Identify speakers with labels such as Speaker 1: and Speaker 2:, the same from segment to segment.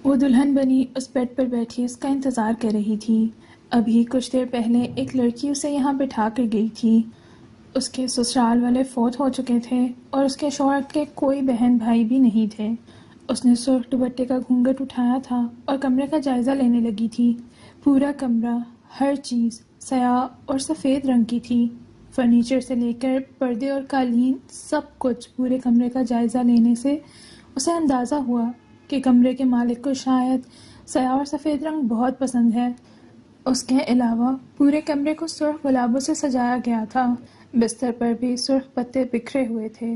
Speaker 1: وہ دلہن بنی اس بیڈ پر بیٹھی اس کا انتظار کر رہی تھی۔ ابھی کچھ دیر پہلے ایک لڑکی اسے یہاں بٹھا کر گئی تھی۔ اس کے سسرال والے فوت ہو چکے تھے اور اس کے شوہر کے کوئی بہن بھائی بھی نہیں تھے۔ اس نے سرخ دوپٹے کا گھونگھٹ اٹھایا تھا اور کمرے کا جائزہ لینے لگی تھی۔ پورا کمرہ، ہر چیز سیاہ اور سفید رنگ کی تھی۔ فرنیچر سے لے کر پردے اور قالین، سب کچھ پورے کمرے کا جائزہ لینے سے اسے اندازہ ہوا کہ کمرے کے مالک کو شاید سیاہ اور سفید رنگ بہت پسند ہے۔ اس کے علاوہ پورے کمرے کو سرخ گلابوں سے سجایا گیا تھا۔ بستر پر بھی سرخ پتے بکھرے ہوئے تھے۔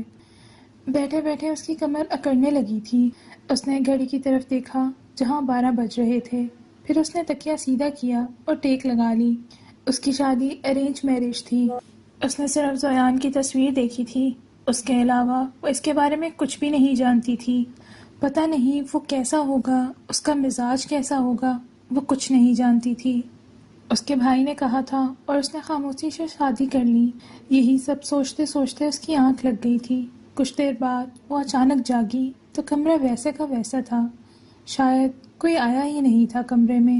Speaker 1: بیٹھے بیٹھے اس کی کمر اکڑنے لگی تھی۔ اس نے گھڑی کی طرف دیکھا جہاں 12 بج رہے تھے۔ پھر اس نے تکیہ سیدھا کیا اور ٹیک لگا لی۔ اس کی شادی ارینج میرج تھی۔ اس نے صرف زویان کی تصویر دیکھی تھی۔ اس کے علاوہ وہ اس کے بارے میں کچھ بھی نہیں جانتی تھی۔ پتہ نہیں وہ کیسا ہوگا، اس کا مزاج کیسا ہوگا، وہ کچھ نہیں جانتی تھی۔ اس کے بھائی نے کہا تھا اور اس نے خاموشی سے شادی کر لی۔ یہی سب سوچتے سوچتے اس کی آنکھ لگ گئی تھی۔ کچھ دیر بعد وہ اچانک جاگی تو کمرہ ویسے کا ویسا تھا۔ شاید کوئی آیا ہی نہیں تھا کمرے میں۔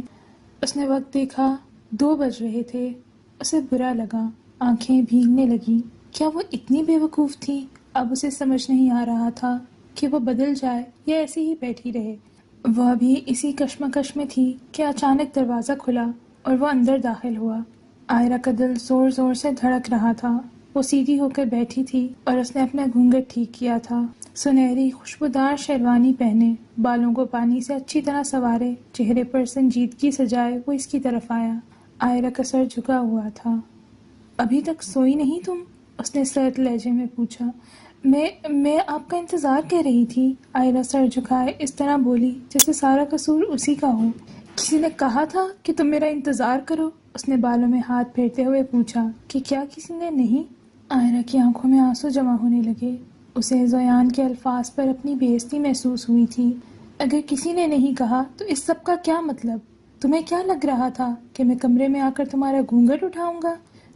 Speaker 1: اس نے وقت دیکھا، 2 بج رہے تھے۔ اسے برا لگا، آنکھیں بھیگنے لگی۔ کیا وہ اتنی بے وقوف تھی؟ اب اسے سمجھ نہیں آ رہا تھا کہ وہ بدل جائے یا ایسی ہی بیٹھی رہے۔ وہ ابھی اسی کشمکش میں تھی کہ اچانک دروازہ کھلا اور وہ اندر داخل ہوا۔ آئرہ کا دل زور زور سے دھڑک رہا تھا۔ وہ سیدھی ہو کر بیٹھی تھی اور اس نے اپنا گھونگھٹ ٹھیک کیا تھا۔ سنہری خوشبودار شیروانی پہنے، بالوں کو پانی سے اچھی طرح سنوارے، چہرے پر سنجیدگی سجائے وہ اس کی طرف آیا۔ آئرہ کا سر جھکا ہوا تھا۔ ابھی تک سوئی نہیں تم؟ اس نے سرد لہجے میں پوچھا۔ میں آپ کا انتظار کر رہی تھی، آئرہ سر جھکائے اس طرح بولی جیسے سارا قصور اسی کا ہو۔ کسی نے کہا تھا کہ تم میرا انتظار کرو؟ اس نے بالوں میں ہاتھ پھیرتے ہوئے پوچھا۔ کہ کیا کسی نے نہیں؟ آئرہ کی آنکھوں میں آنسو جمع ہونے لگے۔ اسے زویان کے الفاظ پر اپنی بے عزتی محسوس ہوئی تھی۔ اگر کسی نے نہیں کہا تو اس سب کا کیا مطلب؟ تمہیں کیا لگ رہا تھا کہ میں کمرے میں آ کر تمہارا گھونگھٹ اٹھاؤں گا،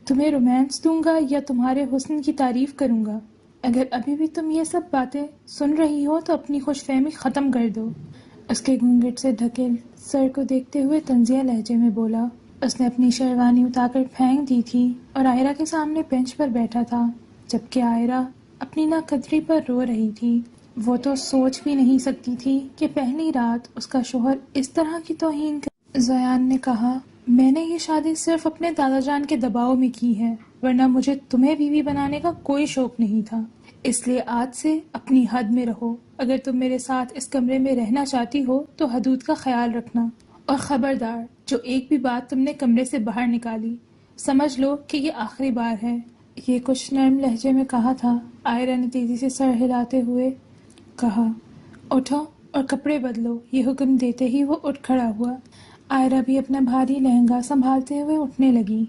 Speaker 1: تمہیں رومانس دوں گا یا تمہارے حسن کی تعریف کروں گا؟ اگر ابھی بھی تم یہ سب باتیں سن رہی ہو تو اپنی خوش فہمی ختم کر دو۔ اس کے گھونگھٹ سے ڈھکے سر کو دیکھتے ہوئے طنزیہ لہجے میں بولا۔ اس نے اپنی شیروانی اتار کر پھینک دی تھی اور آئرہ کے سامنے بینچ پر بیٹھا تھا، جبکہ آئرہ اپنی ناقدری پر رو رہی تھی۔ وہ تو سوچ بھی نہیں سکتی تھی کہ پہلی رات اس کا شوہر اس طرح کی توہین کر۔ زویان نے کہا، میں نے یہ شادی صرف اپنے دادا جان کے دباؤ میں کی ہے، ورنہ مجھے تمہیں بیوی بنانے کا کوئی شوق نہیں تھا۔ اس لیے آج سے اپنی حد میں رہو۔ اگر تم میرے ساتھ اس کمرے میں رہنا چاہتی ہو تو حدود کا خیال رکھنا، اور خبردار جو ایک بھی بات تم نے کمرے سے باہر نکالی، سمجھ لو کہ یہ آخری بار ہے۔ یہ کچھ نرم لہجے میں کہا تھا۔ آئرہ نے تیزی سے سر ہلاتے ہوئے کہا، اٹھو اور کپڑے بدلو۔ یہ حکم دیتے ہی وہ اٹھ کھڑا ہوا۔ آئرہ بھی اپنا بھاری لہنگا سنبھالتے ہوئے اٹھنے لگی۔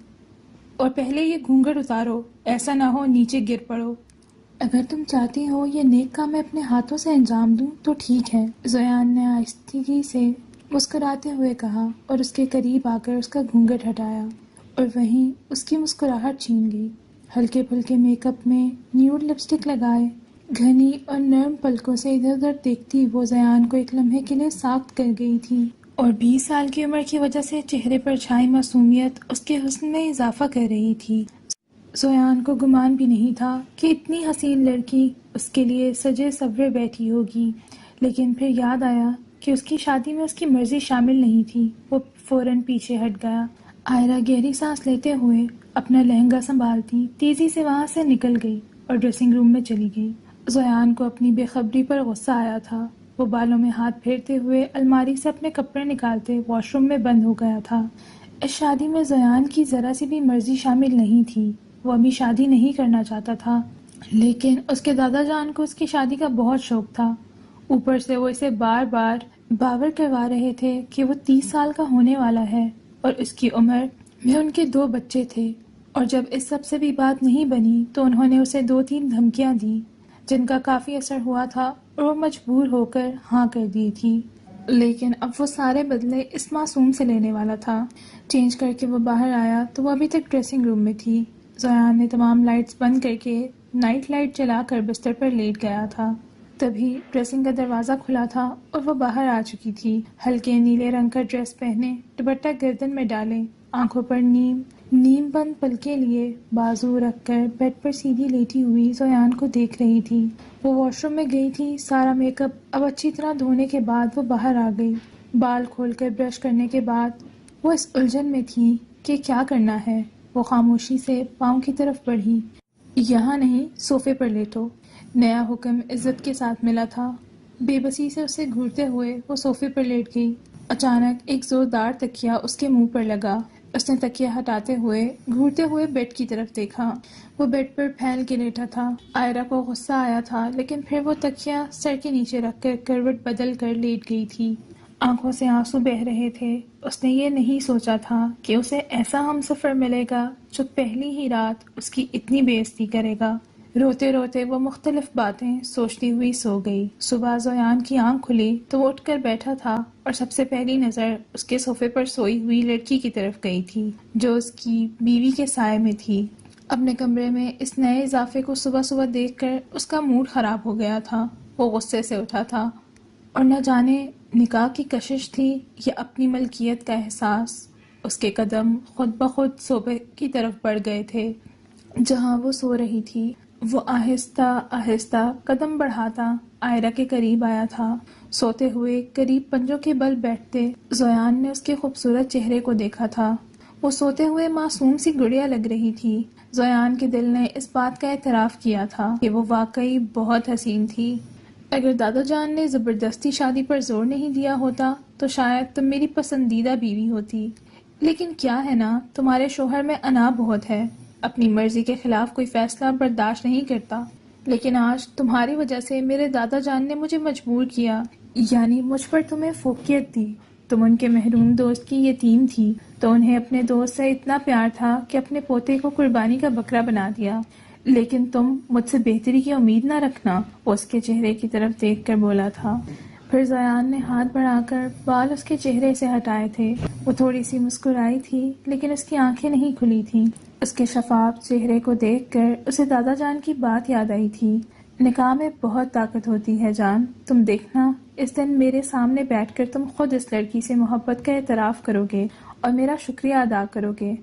Speaker 1: اور پہلے یہ گھونگھٹ اتارو، ایسا نہ ہو نیچے گر پڑو۔ اگر تم چاہتی ہو یہ نیک کام میں اپنے ہاتھوں سے انجام دوں تو ٹھیک ہے، زویان نے آہستگی سے مسکراتے ہوئے کہا اور اس کے قریب آ کر اس کا گھونگھٹ ہٹایا، اور وہیں اس کی مسکراہٹ چھین گئی۔ ہلکے پھلکے میک اپ میں نیوڈ لپسٹک لگائے، گھنی اور نرم پلکوں سے ادھر ادھر دیکھتی وہ زیان کو ایک لمحے کے لیے ساخت کر گئی تھی، اور 20 سال کی عمر کی وجہ سے چہرے پر چھائی معصومیت اس کے حسن میں اضافہ کر رہی تھی۔ زویان کو گمان بھی نہیں تھا کہ اتنی حسین لڑکی اس کے لیے سجے سورے بیٹھی ہوگی، لیکن پھر یاد آیا کہ اس کی شادی میں اس کی مرضی شامل نہیں تھی۔ وہ فوراً پیچھے ہٹ گیا۔ آئرہ گہری سانس لیتے ہوئے اپنا لہنگا سنبھالتی تیزی سے وہاں سے نکل گئی اور ڈریسنگ روم میں چلی گئی۔ زویان کو اپنی بے خبری پر غصہ آیا تھا۔ وہ بالوں میں ہاتھ پھیرتے ہوئے الماری سے اپنے کپڑے نکالتے واش روم میں بند ہو گیا تھا۔ اس شادی میں زویان کی ذرا سی بھی مرضی شامل نہیں تھی۔ وہ ابھی شادی نہیں کرنا چاہتا تھا، لیکن اس کے دادا جان کو اس کی شادی کا بہت شوق تھا۔ اوپر سے وہ اسے بار بار باور کروا رہے تھے کہ وہ 30 سال کا ہونے والا ہے اور اس کی عمر میں ان کے 2 بچے تھے، اور جب اس سب سے بھی بات نہیں بنی تو انہوں نے اسے 2-3 دھمکیاں دیں جن کا کافی اثر ہوا تھا اور وہ مجبور ہو کر ہاں کر دی تھی۔ لیکن اب وہ سارے بدلے اس معصوم سے لینے والا تھا۔ چینج کر کے وہ باہر آیا تو وہ ابھی تک ڈریسنگ روم میں تھی۔ زویان نے تمام لائٹس بند کر کے نائٹ لائٹ جلا کر بستر پر لیٹ گیا تھا۔ تبھی ڈریسنگ کا دروازہ کھلا تھا اور وہ باہر آ چکی تھی، ہلکے نیلے رنگ کا ڈریس پہنے، دوپٹہ گردن میں ڈالے، آنکھوں پر نیم بند پلکیں لیے، بازو رکھ کر بیڈ پر سیدھی لیٹی ہوئی زویان کو دیکھ رہی تھی۔ وہ واش روم میں گئی تھی، سارا میک اپ اب اچھی طرح دھونے کے بعد وہ باہر آ گئی۔ بال کھول کر برش کرنے کے بعد وہ اس الجھن میں تھی کہ کیا کرنا ہے۔ وہ خاموشی سے پاؤں کی طرف بڑھی۔ یہاں نہیں، صوفے پر لیٹو۔ نیا حکم عزت کے ساتھ ملا تھا۔ بے بسی سے اسے گھورتے ہوئے وہ صوفے پر لیٹ گئی۔ اچانک ایک زوردار تکیہ اس کے منہ پر لگا۔ اس نے تکیہ ہٹاتے ہوئے گھورتے ہوئے بیڈ کی طرف دیکھا۔ وہ بیڈ پر پھیل کے لیٹا تھا۔ آئرہ کو غصہ آیا تھا، لیکن پھر وہ تکیہ سر کے نیچے رکھ کر کروٹ بدل کر لیٹ گئی تھی۔ آنکھوں سے آنسو بہہ رہے تھے۔ اس نے یہ نہیں سوچا تھا کہ اسے ایسا ہمسفر ملے گا جو پہلی ہی رات اس کی اتنی بے عزتی کرے گا۔ روتے روتے وہ مختلف باتیں سوچتی ہوئی سو گئی۔ صبح زویان کی آنکھ کھلی تو وہ اٹھ کر بیٹھا تھا اور سب سے پہلی نظر اس کے صوفے پر سوئی ہوئی لڑکی کی طرف گئی تھی جو اس کی بیوی کے سائے میں تھی۔ اپنے کمرے میں اس نئے اضافے کو صبح صبح دیکھ کر اس کا موڈ خراب ہو گیا تھا۔ وہ غصے سے اٹھا تھا اور نہ جانے نکاح کی کشش تھی یا اپنی ملکیت کا احساس، اس کے قدم خود بخود صوبے کی طرف بڑھ گئے تھے جہاں وہ سو رہی تھی۔ وہ آہستہ آہستہ قدم بڑھاتا آئرہ کے قریب آیا تھا۔ سوتے ہوئے قریب پنجوں کے بل بیٹھتے زویان نے اس کے خوبصورت چہرے کو دیکھا تھا۔ وہ سوتے ہوئے معصوم سی گڑیا لگ رہی تھی۔ زویان کے دل نے اس بات کا اعتراف کیا تھا کہ وہ واقعی بہت حسین تھی۔ اگر دادا جان نے زبردستی شادی پر زور نہیں دیا ہوتا تو شاید تم میری پسندیدہ بیوی ہوتی، لیکن کیا ہے نا، تمہارے شوہر میں انا بہت ہے، اپنی مرضی کے خلاف کوئی فیصلہ برداشت نہیں کرتا۔ لیکن آج تمہاری وجہ سے میرے دادا جان نے مجھے مجبور کیا، یعنی مجھ پر تمہیں فوقیت دی۔ تم ان کے محروم دوست کی یتیم تھی تو انہیں اپنے دوست سے اتنا پیار تھا کہ اپنے پوتے کو قربانی کا بکرا بنا دیا، لیکن تم مجھ سے بہتری کی امید نہ رکھنا۔ وہ اس کے چہرے کی طرف دیکھ کر بولا تھا۔ پھر زویان نے ہاتھ بڑھا کر بال اس کے چہرے سے ہٹائے تھے۔ وہ تھوڑی سی مسکرائی تھی لیکن اس کی آنکھیں نہیں کھلی تھیں۔ اس کے شفاف چہرے کو دیکھ کر اسے دادا جان کی بات یاد آئی تھی۔ نکاح میں بہت طاقت ہوتی ہے جان، تم دیکھنا اس دن میرے سامنے بیٹھ کر تم خود اس لڑکی سے محبت کا اعتراف کرو گے اور میرا شکریہ ادا کرو گے۔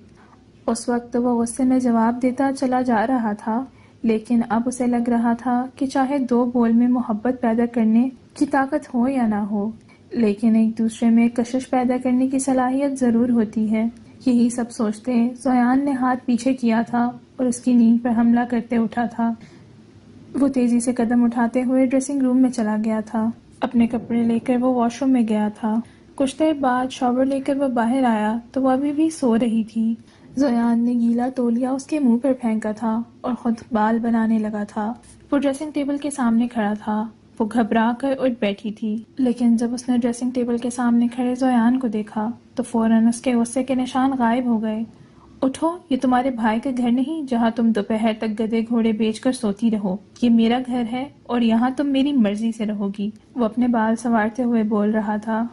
Speaker 1: اس وقت وہ غصے میں جواب دیتا چلا جا رہا تھا، لیکن اب اسے لگ رہا تھا کہ چاہے دو بول میں محبت پیدا کرنے کی طاقت ہو یا نہ ہو، لیکن ایک دوسرے میں کشش پیدا کرنے کی صلاحیت ضرور ہوتی ہے۔ یہی سب سوچتے زویان نے ہاتھ پیچھے کیا تھا اور اس کی نیند پر حملہ کرتے اٹھا تھا۔ وہ تیزی سے قدم اٹھاتے ہوئے ڈریسنگ روم میں چلا گیا تھا۔ اپنے کپڑے لے کر وہ واش روم میں گیا تھا۔ کچھ دیر بعد شاور لے کر وہ باہر آیا تو وہ ابھی بھی سو رہی تھی۔ زویان نے گیلا تولیہ اس کے منہ پر پھینکا تھا اور خود بال بنانے لگا تھا۔ وہ ڈریسنگ ٹیبل کے سامنے کھڑا تھا۔ وہ گھبرا کر اٹھ بیٹھی تھی، لیکن جب اس نے ڈریسنگ ٹیبل کے سامنے کھڑے زویان کو دیکھا تو فوراً اس کے غصے کے نشان غائب ہو گئے۔ اٹھو، یہ تمہارے بھائی کا گھر نہیں جہاں تم دوپہر تک گدھے گھوڑے بیچ کر سوتی رہو، یہ میرا گھر ہے اور یہاں تم میری مرضی سے رہو گی۔ وہ اپنے بال سنوارتے ہوئے بول رہا تھا۔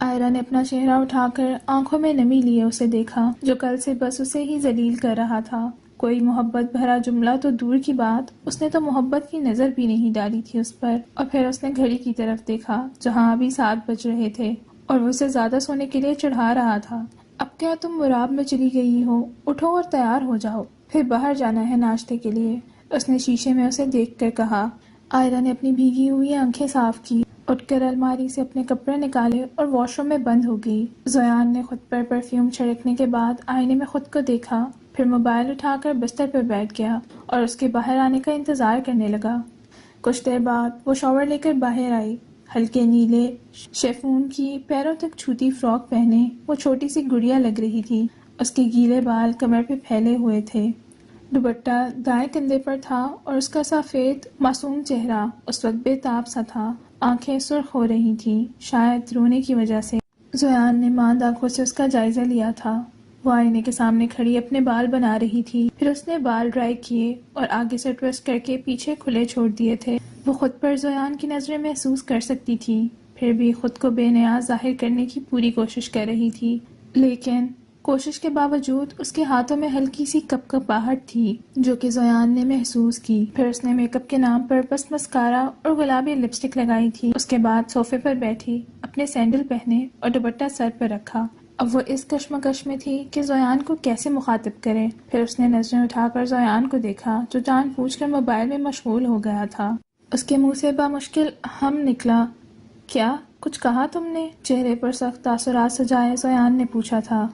Speaker 1: آئرہ نے اپنا چہرہ اٹھا کر آنکھوں میں نمی لیے اسے دیکھا جو کل سے بس اسے ہی ذلیل کر رہا تھا۔ کوئی محبت بھرا جملہ تو دور کی بات، اس نے تو محبت کی نظر بھی نہیں ڈالی تھی اس پر۔ اور پھر اس نے گھڑی کی طرف دیکھا جہاں ابھی 7 بج رہے تھے اور وہ اسے زیادہ سونے کے لیے چڑھا رہا تھا۔ اب کیا تم مراب میں چلی گئی ہو؟ اٹھو اور تیار ہو جاؤ، پھر باہر جانا ہے ناشتے کے لیے، اس نے شیشے میں اسے دیکھ کر کہا۔ آئرہ نے اپنی بھیگی ہوئی آنکھیں صاف کی، اٹھ کر الماری سے اپنے کپڑے نکالے اور واش روم میں بند ہو گئی۔ زویان نے خود پر پرفیوم چھڑکنے کے بعد آئینے میں خود کو دیکھا، پھر موبائل اٹھا کر بستر پر بیٹھ گیا اور اس کے باہر آنے کا انتظار کرنے لگا۔ کچھ دیر بعد وہ شاور لے کر باہر آئی۔ ہلکے نیلے شیفون کی پیروں تک چھوٹی فراک پہنے وہ چھوٹی سی گڑیا لگ رہی تھی۔ اس کے گیلے بال کمر پہ پھیلے ہوئے تھے، دوپٹہ دائیں کندھے پر تھا اور اس کا سفید معصوم چہرہ اس وقت بے تاب سا تھا۔ آنکھیں سرخ ہو رہی تھیں، شاید رونے کی وجہ سے۔ زویان نے ماند آنکھوں سے اس کا جائزہ لیا تھا۔ وہ آئینے کے سامنے کھڑی اپنے بال بنا رہی تھی، پھر اس نے بال ڈرائی کیے اور آگے سے ٹویسٹ کر کے پیچھے کھلے چھوڑ دیے تھے۔ وہ خود پر زویان کی نظریں محسوس کر سکتی تھی، پھر بھی خود کو بے نیاز ظاہر کرنے کی پوری کوشش کر رہی تھی، لیکن کوشش کے باوجود اس کے ہاتھوں میں ہلکی سی کپکپاہٹ تھی جو کہ زویان نے محسوس کی۔ پھر اس نے میک اپ کے نام پر بس مسکارا اور گلابی لپسٹک لگائی تھی۔ اس کے بعد صوفے پر بیٹھی، اپنے سینڈل پہنے اور دوپٹہ سر پر رکھا۔ اب وہ اس کشمکش میں تھی کہ زویان کو کیسے مخاطب کرے۔ پھر اس نے نظریں اٹھا کر زویان کو دیکھا جو جان بوجھ کر موبائل میں مشغول ہو گیا تھا۔ اس کے منہ سے بامشکل ہم نکلا، کیا کچھ کہا تم نے؟ چہرے پر سخت تاثرات سجائے زویان نے پوچھا تھا۔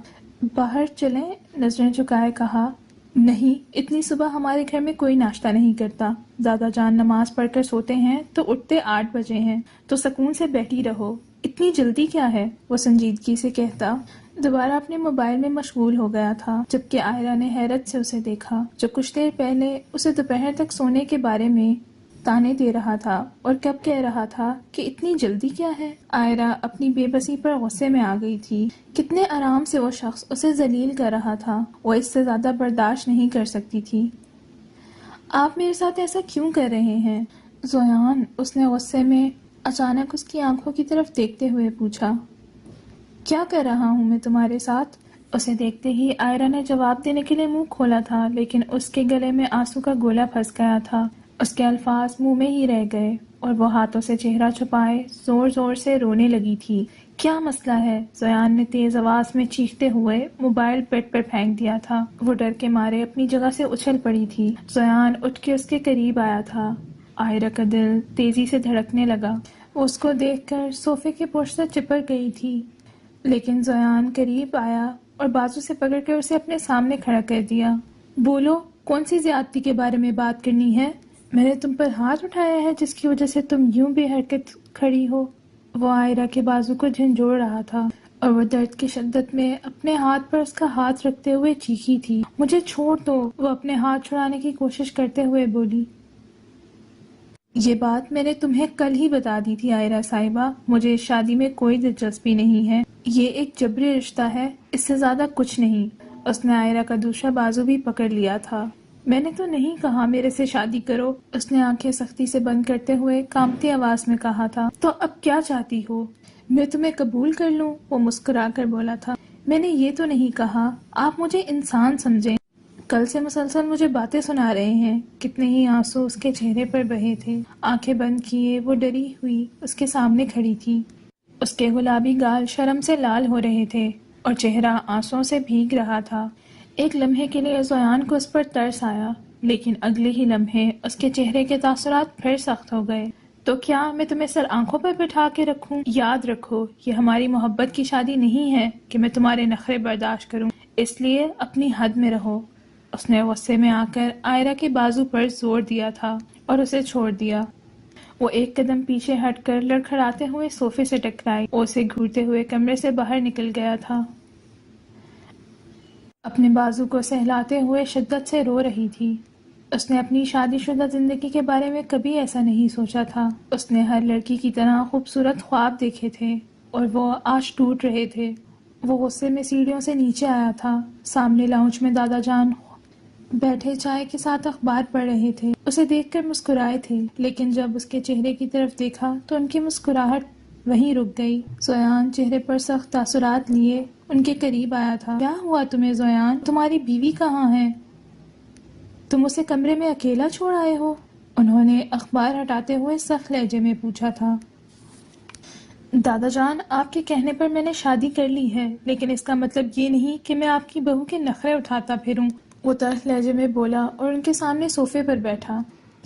Speaker 1: باہر چلیں؟ نظریں جھکائے کہا۔ نہیں، اتنی صبح ہمارے گھر میں کوئی ناشتہ نہیں کرتا۔ دادا جان نماز پڑھ کر سوتے ہیں تو اٹھتے 8 بجے ہیں، تو سکون سے بیٹھی رہو، اتنی جلدی کیا ہے؟ وہ سنجیدگی سے کہتا دوبارہ اپنے موبائل میں مشغول ہو گیا تھا، جبکہ عائرہ نے حیرت سے اسے دیکھا جو کچھ دیر پہلے اسے دوپہر تک سونے کے بارے میں تانے دے رہا تھا اور کب کہہ رہا تھا کہ اتنی جلدی کیا ہے۔ عائرہ اپنی بے بسی پر غصے میں آ گئی تھی۔ کتنے آرام سے وہ شخص اسے ذلیل کر رہا تھا، وہ اس سے زیادہ برداشت نہیں کر سکتی تھی۔ آپ میرے ساتھ ایسا کیوں کر رہے ہیں زویان؟ اس نے غصے میں اچانک اس کی آنکھوں کی طرف دیکھتے ہوئے پوچھا۔ کیا کر رہا ہوں میں تمہارے ساتھ؟ اسے دیکھتے ہی عائرہ نے جواب دینے کے لیے منہ کھولا تھا، لیکن اس کے گلے میں آنسو کا گولا پھنس گیا تھا۔ اس کے الفاظ منہ میں ہی رہ گئے اور وہ ہاتھوں سے چہرہ چھپائے زور زور سے رونے لگی تھی۔ کیا مسئلہ ہے؟ زویان نے تیز آواز میں چیختے ہوئے موبائل بیڈ پر پھینک دیا تھا۔ وہ ڈر کے مارے اپنی جگہ سے اچھل پڑی تھی۔ زویان اٹھ کے اس کے قریب آیا تھا۔ عائرہ کا دل تیزی سے دھڑکنے لگا۔ وہ اس کو دیکھ کر صوفے کے پشت سے چپک گئی تھی، لیکن زویان قریب آیا اور بازو سے پکڑ کر اسے اپنے سامنے کھڑا کر دیا۔ بولو، کون سی زیادتی کے بارے میں بات کرنی ہے؟ میں نے تم پر ہاتھ اٹھایا ہے جس کی وجہ سے تم یوں بے حرکت کھڑی ہو؟ وہ عائرہ کے بازو کو جھنجھوڑ رہا تھا اور وہ درد کی شدت میں اپنے ہاتھ پر اس کا ہاتھ رکھتے ہوئے چیخی تھی۔ مجھے چھوڑ دو، وہ اپنے ہاتھ چھڑانے کی کوشش کرتے ہوئے بولی۔ یہ بات میں نے تمہیں کل ہی بتا دی تھی عائرہ صاحبہ، مجھے اس شادی میں کوئی دلچسپی نہیں ہے، یہ ایک جبری رشتہ ہے، اس سے زیادہ کچھ نہیں۔ اس نے عائرہ کا دوسرا بازو بھی پکڑ لیا تھا۔ میں نے تو نہیں کہا میرے سے شادی کرو، اس نے آنکھیں سختی سے بند کرتے ہوئے کانپتی آواز میں کہا تھا۔ تو اب کیا چاہتی ہو؟ میں تمہیں قبول کر لوں؟ وہ مسکرا کر بولا تھا۔ میں نے یہ تو نہیں کہا، آپ مجھے انسان سمجھیں۔ کل سے مسلسل مجھے باتیں سنا رہے ہیں۔ کتنے ہی آنسو اس کے چہرے پر بہے تھے۔ آنکھیں بند کیے وہ ڈری ہوئی اس کے سامنے کھڑی تھی۔ اس کے گلابی گال شرم سے لال ہو رہے تھے اور چہرہ آنسوؤں سے بھیگ رہا تھا۔ ایک لمحے کے لیے زویان کو اس پر ترس آیا، لیکن اگلے ہی لمحے اس کے چہرے کے تاثرات پھر سخت ہو گئے۔ تو کیا میں تمہیں سر آنکھوں پر بٹھا کے رکھوں؟ یاد رکھو، یہ ہماری محبت کی شادی نہیں ہے کہ میں تمہارے نخرے برداشت کروں، اس لیے اپنی حد میں رہو۔ اس نے غصے میں آ کر عائرہ کے بازو پر زور دیا تھا اور اسے چھوڑ دیا۔ وہ ایک قدم پیچھے ہٹ کر لڑکھڑاتے ہوئے صوفے سے ٹکرائی اور اسے گھورتے ہوئے کمرے سے باہر نکل گیا تھا۔ اپنے بازو کو سہلاتے ہوئے شدت سے رو رہی تھی۔ اس نے اپنی شادی شدہ زندگی کے بارے میں کبھی ایسا نہیں سوچا تھا۔ اس نے ہر لڑکی کی طرح خوبصورت خواب دیکھے تھے اور وہ آج ٹوٹ رہے تھے۔ وہ غصے میں سیڑھیوں سے نیچے آیا تھا۔ سامنے لاؤنج میں دادا جان بیٹھے چائے کے ساتھ اخبار پڑھ رہے تھے، اسے دیکھ کر مسکرائے تھے، لیکن جب اس کے چہرے کی طرف دیکھا تو ان کی مسکراہٹ وہیں رک گئی۔ زویان چہرے پر سخت تاثرات لیے ان کے قریب آیا تھا۔ کیا ہوا تمہیں زویان؟ تمہاری بیوی کہاں ہے؟ تم اسے کمرے میں اکیلا چھوڑ آئے ہو؟ انہوں نے اخبار ہٹاتے ہوئے سخت لہجے میں پوچھا تھا۔ دادا جان، آپ کے کہنے پر میں نے شادی کر لی ہے، لیکن اس کا مطلب یہ نہیں کہ میں آپ کی بہو کے نخرے اٹھاتا پھروں، وہ تلخ لہجے میں بولا اور ان کے سامنے صوفے پر بیٹھا۔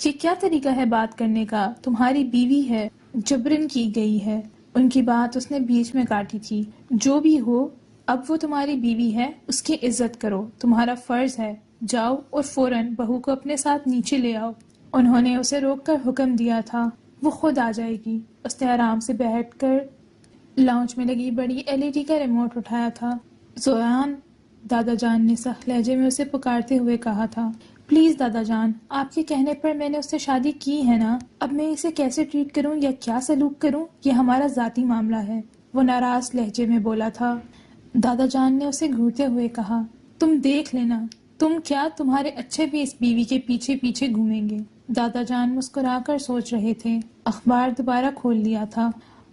Speaker 1: یہ کیا طریقہ ہے بات کرنے کا؟ تمہاری بیوی ہے، جبرن کی گئی ہے۔ ان کی بات اس نے بیچ میں کاٹی تھی۔ جو بھی ہو، اب وہ تمہاری بیوی ہے، اس کی عزت کرو، تمہارا فرض ہے۔ جاؤ اور فوراً بہو کو اپنے ساتھ نیچے لے آؤ۔ انہوں نے اسے روک کر حکم دیا تھا۔ وہ خود آ جائے گی۔ اس نے آرام سے بیٹھ کر لاؤنج میں لگی بڑی LED کا ریموٹ اٹھایا تھا۔ زویان، دادا جان نے سخت لہجے میں اسے پکارتے ہوئے کہا تھا۔ پلیز دادا جان، آپ کے کہنے پر میں نے اس سے شادی کی ہے نا، اب میں اسے کیسے ٹریٹ کروں یا کیا سلوک کروں، یہ ہمارا ذاتی معاملہ ہے، وہ ناراض لہجے میں بولا تھا۔ دادا جان نے اسے گھورتے ہوئے کہا، تم دیکھ لینا، تم کیا تمہارے اچھے بھی اس بیوی کے پیچھے پیچھے گھومیں گے۔ دادا جان مسکرا کر سوچ رہے تھے۔ اخبار دوبارہ کھول لیا تھا۔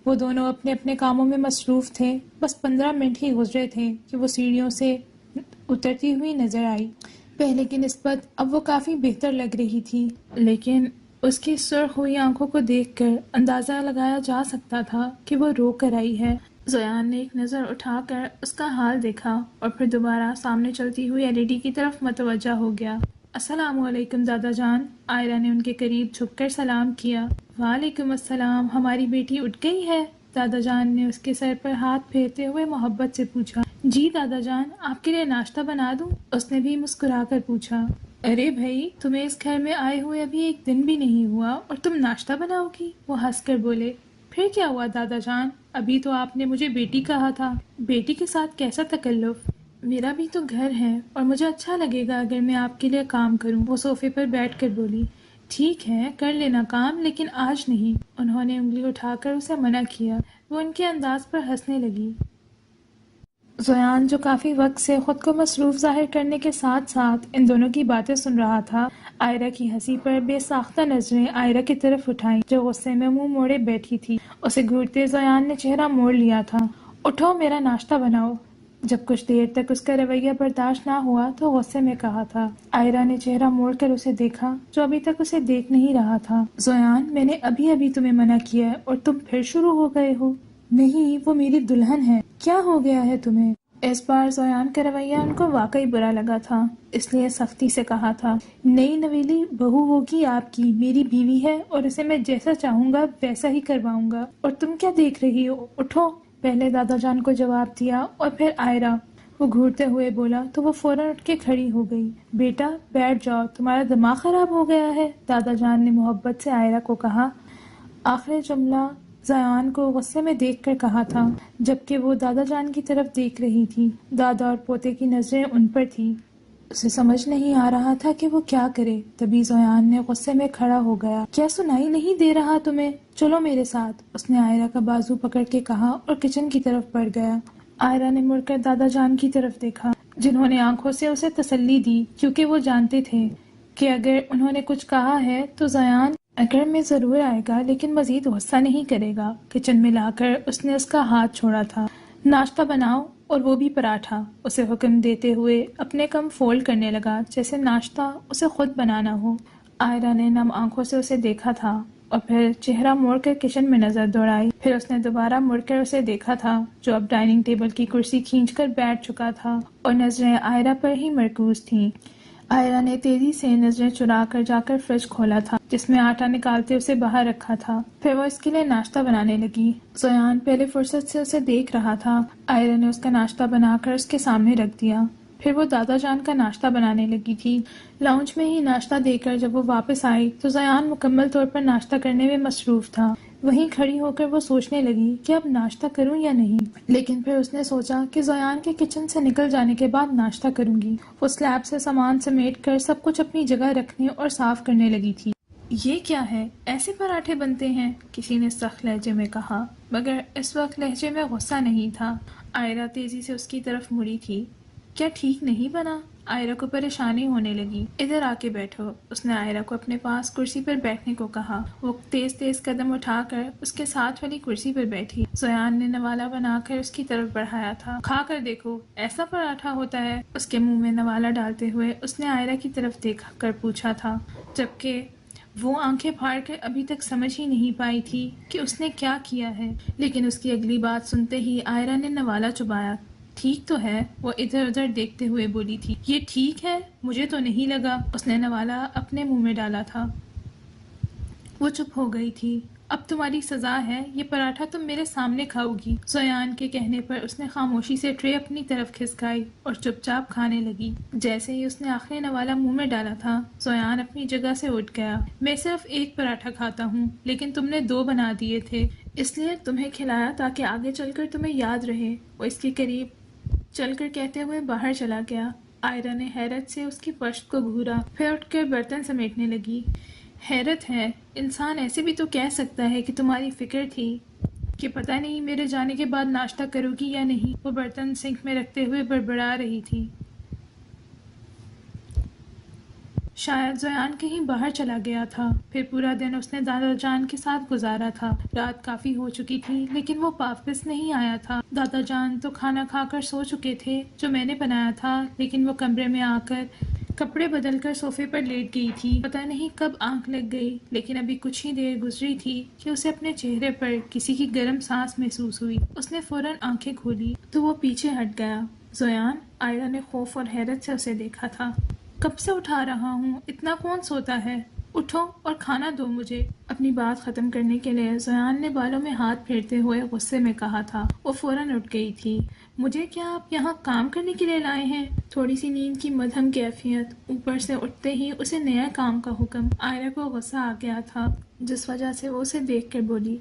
Speaker 1: وہ دونوں اپنے اپنے کاموں میں مصروف تھے۔ بس 15 منٹ ہی گزرے تھے کہ وہ سیڑھیوں سے اترتی ہوئی نظر آئی۔ پہلے کی نسبت اب وہ کافی بہتر لگ رہی تھی، لیکن اس کی سرخ ہوئی آنکھوں کو دیکھ کر اندازہ لگایا جا سکتا تھا کہ وہ رو کر آئی ہے۔ زیان نے ایک نظر اٹھا کر اس کا حال دیکھا اور پھر دوبارہ سامنے چلتی ہوئی LED کی طرف متوجہ ہو گیا۔ السلام علیکم دادا جان، عائرہ نے ان کے قریب جھک کر سلام کیا۔ وعلیکم السلام، ہماری بیٹی اٹھ گئی ہے؟ دادا جان نے اس کے سر پر ہاتھ پھیرتے ہوئے محبت سے پوچھا۔ جی دادا جان، آپ کے لیے ناشتہ بنا دوں؟ اس نے بھی مسکرا کر پوچھا۔ ارے بھائی، تمہیں اس گھر میں آئے ہوئے ابھی ایک دن بھی نہیں ہوا اور تم ناشتہ بناؤ گی؟ وہ ہنس کر بولے۔ پھر کیا ہوا دادا جان، ابھی تو آپ نے مجھے بیٹی کہا تھا۔ بیٹی کے ساتھ کیسا تکلف؟ میرا بھی تو گھر ہے اور مجھے اچھا لگے گا اگر میں آپ کے لیے کام کروں، وہ صوفے پر بیٹھ کر بولی۔ ٹھیک ہے، کر لینا کام، لیکن آج نہیں۔ انہوں نے انگلی اٹھا کر اسے منع کیا۔ وہ ان کے انداز پر ہنسنے لگی۔ زیان، جو کافی وقت سے خود کو مصروف ظاہر کرنے کے ساتھ ساتھ ان دونوں کی باتیں سن رہا تھا، عائرہ کی ہنسی پر بے ساختہ نظریں عائرہ کی طرف اٹھائیں جو غصے میں منہ موڑے بیٹھی تھی۔ اسے گھورتے زیان نے چہرہ موڑ لیا تھا۔ اٹھو، میرا ناشتہ بناؤ۔ جب کچھ دیر تک اس کا رویہ برداشت نہ ہوا تو غصے میں کہا تھا۔ عائرہ نے چہرہ موڑ کر اسے دیکھا جو ابھی تک اسے دیکھ نہیں رہا تھا۔ زیان، میں نے ابھی ابھی تمہیں منع کیا ہے اور تم پھر شروع ہو گئے ہو۔ نہیں، وہ میری دلہن ہے، کیا ہو گیا ہے تمہیں؟ اس بار زیان کا رویہ ان کو واقعی برا لگا تھا، اس لیے سختی سے کہا تھا۔ نئی نویلی بہو ہوگی آپ کی، میری بیوی ہے اور اسے میں جیسا چاہوں گا ویسا ہی کرواؤں گا، اور تم کیا دیکھ رہی ہو؟ اٹھو۔ پہلے دادا جان کو جواب دیا اور پھر عائرہ۔ وہ گھورتے ہوئے بولا تو وہ فوراً اٹھ کے کھڑی ہو گئی۔ بیٹا بیٹھ جاؤ، تمہارا دماغ خراب ہو گیا ہے، دادا جان نے محبت سے عائرہ کو کہا۔ آخری جملہ زیان کو غصے میں دیکھ کر کہا تھا، جبکہ وہ دادا جان کی طرف دیکھ رہی تھی۔ دادا اور پوتے کی نظریں ان پر تھی۔ اسے سمجھ نہیں آ رہا تھا کہ وہ کیا کرے۔ تبھی زیان نے غصے میں کھڑا ہو گیا۔ کیا سنائی نہیں دے رہا تمہیں؟ چلو میرے ساتھ، اس نے عائرہ کا بازو پکڑ کے کہا اور کچن کی طرف بڑھ گیا۔ عائرہ نے مڑ کر دادا جان کی طرف دیکھا، جنہوں نے آنکھوں سے اسے تسلی دی، کیونکہ وہ جانتے تھے کہ اگر انہوں نے کچھ کہا ہے تو زیان گھر میں ضرور آئے گا، لیکن مزید غصہ نہیں کرے گا۔ کچن میں لا کر اس نے اس کا ہاتھ چھوڑا تھا۔ ناشتہ بناؤ، اور وہ بھی پراٹھا، اسے حکم دیتے ہوئے اپنے کم فولڈ کرنے لگا جیسے ناشتہ اسے خود بنانا ہو۔ عائرہ نے نم آنکھوں سے اسے دیکھا تھا اور پھر چہرہ موڑ کر کچن میں نظر دوڑائی۔ پھر اس نے دوبارہ مڑ کر اسے دیکھا تھا جو اب ڈائننگ ٹیبل کی کرسی کھینچ کر بیٹھ چکا تھا اور نظریں عائرہ پر ہی مرکوز تھیں۔ عائرہ نے تیزی سے نظریں چرا کر جا کر فریج کھولا تھا جس میں آٹا نکالتے اسے باہر رکھا تھا۔ پھر وہ اس کے لیے ناشتہ بنانے لگی۔ زیان پہلے فرصت سے اسے دیکھ رہا تھا۔ عائرہ نے اس کا ناشتہ بنا کر اس کے سامنے رکھ دیا۔ پھر وہ دادا جان کا ناشتہ بنانے لگی تھی۔ لاؤنج میں ہی ناشتہ دے کر جب وہ واپس آئی تو زیان مکمل طور پر ناشتہ کرنے میں مصروف تھا۔ وہیں کھڑی ہو کر وہ سوچنے لگی کہ اب ناشتہ کروں یا نہیں، لیکن پھر اس نے سوچا کہ زیان کے کچن سے نکل جانے کے بعد ناشتہ کروں گی۔ وہ سلیب سے سامان سمیٹ کر سب کچھ اپنی جگہ رکھنے اور صاف کرنے لگی تھی۔ یہ کیا ہے؟ ایسے پراٹھے بنتے ہیں؟ کسی نے سخت لہجے میں کہا، مگر اس وقت لہجے میں غصہ نہیں تھا۔ عائرہ تیزی سے اس کی طرف مڑی تھی۔ کیا ٹھیک نہیں بنا؟ عائرہ کو پریشانی ہونے لگی۔ ادھر آ کے بیٹھو، اس نے عائرہ کو اپنے پاس کرسی پر بیٹھنے کو کہا۔ وہ تیز تیز قدم اٹھا کر اس کے ساتھ والی کرسی پر بیٹھی۔ زیان نے نوالا بنا کر اس کی طرف بڑھایا تھا۔ کھا کر دیکھو، ایسا پراٹھا ہوتا ہے؟ اس کے منہ میں نوالا ڈالتے ہوئے اس نے عائرہ کی طرف دیکھ کر پوچھا تھا، جبکہ وہ آنکھیں پھاڑ کر ابھی تک سمجھ ہی نہیں پائی تھی کہ اس نے کیا کیا ہے، لیکن اس کی اگلی بات سنتے ہی عائرہ نے نوالا چبایا۔ ٹھیک تو ہے، وہ ادھر ادھر دیکھتے ہوئے بولی تھی۔ یہ ٹھیک ہے؟ مجھے تو نہیں لگا۔ اس نے نوالا اپنے منہ میں ڈالا تھا۔ وہ چپ ہو گئی تھی۔ اب تمہاری سزا ہے، یہ پراٹھا تم میرے سامنے کھاؤ گی۔ زیان کے کہنے پر اس نے خاموشی سے ٹرے اپنی طرف کھسکائی اور چپ چاپ کھانے لگی۔ جیسے ہی اس نے آخری نوالا منہ میں ڈالا تھا، زیان اپنی جگہ سے اٹھ گیا۔ میں صرف ایک پراٹھا کھاتا ہوں، لیکن تم نے 2 بنا دیے تھے، اس لیے تمہیں کھلایا تاکہ آگے چل کر تمہیں یاد رہے۔ وہ اس کے قریب چل کر کہتے ہوئے باہر چلا گیا۔ عائرہ نے حیرت سے اس کی پشت کو گھورا، پھر اٹھ کر برتن سمیٹنے لگی۔ حیرت ہے، انسان ایسے بھی تو کہہ سکتا ہے کہ تمہاری فکر تھی کہ پتہ نہیں میرے جانے کے بعد ناشتہ کرو گی یا نہیں۔ وہ برتن سنک میں رکھتے ہوئے بڑبڑا رہی تھی۔ شاید زیان کہیں باہر چلا گیا تھا۔ پھر پورا دن اس نے دادا جان کے ساتھ گزارا تھا۔ رات کافی ہو چکی تھی لیکن وہ واپس نہیں آیا تھا۔ دادا جان تو کھانا کھا کر سو چکے تھے جو میں نے بنایا تھا، لیکن وہ کمرے میں آ کر کپڑے بدل کر صوفے پر لیٹ گئی تھی۔ پتہ نہیں کب آنکھ لگ گئی، لیکن ابھی کچھ ہی دیر گزری تھی کہ اسے اپنے چہرے پر کسی کی گرم سانس محسوس ہوئی۔ اس نے فوراً آنکھیں کھولی تو وہ پیچھے ہٹ گیا۔ زیان، عائرہ نے خوف اور حیرت سے اسے دیکھا تھا۔ کب سے اٹھا رہا ہوں، اتنا کون سوتا ہے؟ اٹھو اور کھانا دو مجھے۔ اپنی بات ختم کرنے کے لیے زیان نے بالوں میں ہاتھ پھیرتے ہوئے غصے میں کہا تھا۔ وہ فوراً اٹھ گئی تھی۔ مجھے کیا آپ یہاں کام کرنے کے لیے لائے ہیں؟ تھوڑی سی نیند کی مدھم کیفیت، اوپر سے اٹھتے ہی اسے نیا کام کا حکم۔ عائرہ کو غصہ آ گیا تھا، جس وجہ سے وہ اسے دیکھ کر بولی،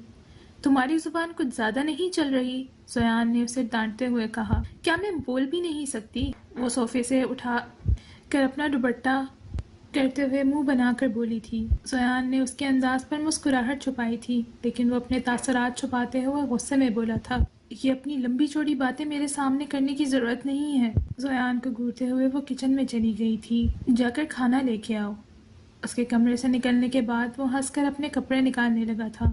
Speaker 1: تمہاری زبان کچھ زیادہ نہیں چل رہی؟ زیان نے اسے ڈانٹتے ہوئے کہا۔ کیا میں بول بھی نہیں سکتی؟ وہ صوفے سے اٹھا کر اپنا دوپٹہ کرتے ہوئے منہ بنا کر بولی تھی۔ زیان نے اس کے انداز پر مسکراہٹ چھپائی تھی، لیکن وہ اپنے تاثرات چھپاتے ہوئے غصے میں بولا تھا، یہ اپنی لمبی چوڑی باتیں میرے سامنے کرنے کی ضرورت نہیں ہے۔ زیان کو گھورتے ہوئے وہ کچن میں چلی گئی تھی۔ جا کر کھانا لے کے آؤ۔ اس کے کمرے سے نکلنے کے بعد وہ ہنس کر اپنے کپڑے نکالنے لگا تھا۔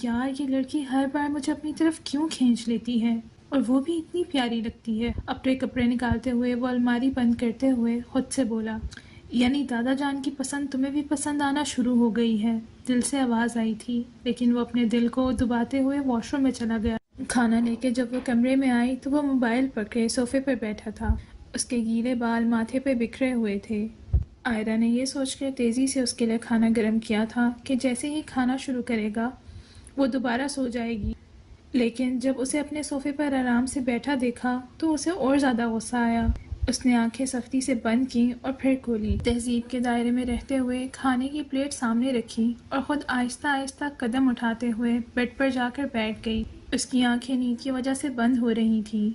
Speaker 1: یار، یہ لڑکی ہر بار مجھے اپنی طرف کیوں کھینچ لیتی ہے، اور وہ بھی اتنی پیاری لگتی ہے۔ اپنے کپڑے نکالتے ہوئے وہ الماری بند کرتے ہوئے خود سے بولا، یعنی دادا جان کی پسند تمہیں بھی پسند آنا شروع ہو گئی ہے؟ دل سے آواز آئی تھی، لیکن وہ اپنے دل کو دباتے ہوئے واش روم میں چلا گیا۔ کھانا لے کے جب وہ کمرے میں آئی تو وہ موبائل پکڑے صوفے پر بیٹھا تھا۔ اس کے گیلے بال ماتھے پہ بکھرے ہوئے تھے۔ عائرہ نے یہ سوچ کر تیزی سے اس کے لیے کھانا گرم کیا تھا کہ جیسے ہی کھانا شروع کرے گا وہ دوبارہ سو جائے گی، لیکن جب اسے اپنے صوفے پر آرام سے بیٹھا دیکھا تو اسے اور زیادہ غصہ آیا۔ اس نے آنکھیں سختی سے بند کی اور پھر کھولی۔ تہذیب کے دائرے میں رہتے ہوئے کھانے کی پلیٹ سامنے رکھی اور خود آہستہ آہستہ قدم اٹھاتے ہوئے بیڈ پر جا کر بیٹھ گئی۔ اس کی آنکھیں نیند کی وجہ سے بند ہو رہی تھیں